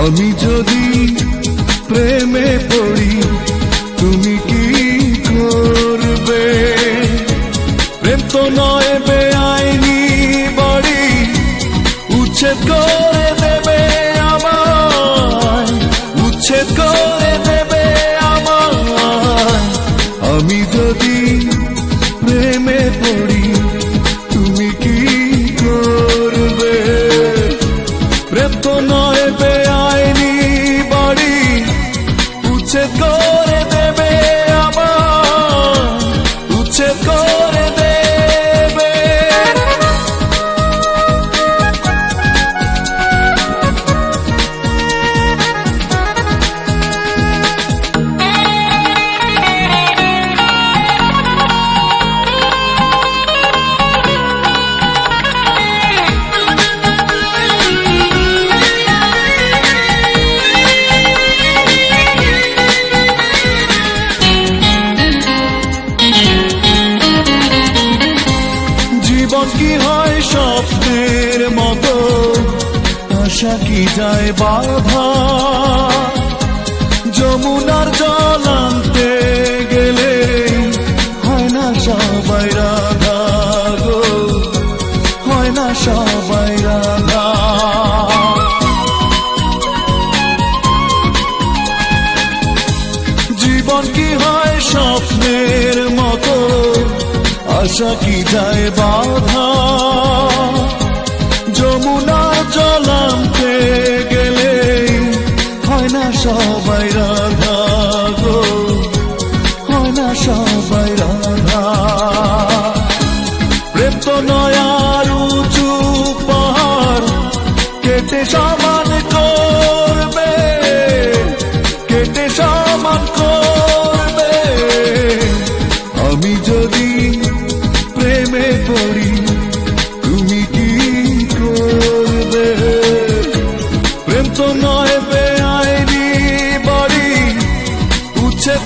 আমি যদি প্রেমে পড়ি তুমি কি করবে? প্রেম তো নয় বেআইনি বাড়ি, উচ্ছেদ করে দেবে আমায়, উচ্ছেদ করে দেবে আমায়। আমি যদি প্রেমে পড়ি তুমি কি করবে? প্রেম তো নয় বেআইনি বাড়ি, উচ্ছেদ করে দেবে আমায়, উচ্ছেদ করে দেবে। জীবন কি হয় স্বপ্নের মতো, আশা কি যায় বাধা। যমুনার জল আনতে গেলে হয় না সবাই রাধা গো, হয় না সবাই রাধা। জীবন কি হয় স্বপ্নের মতো, আশা কি যায় বাধা। যমুনার জল আনতে গেলে হয় না সবাই রাধা গো, হয় না সবাই রাধা। প্রেম তো নয় আর উঁচু পাহাড়, কেটে সমান করবে, কেটে সমান করবে। আমি যদি প্রেমে পড়ি তুমি কি করবে? প্রেম তো নয় বেআইনি বাড়ি, উচ্ছেদ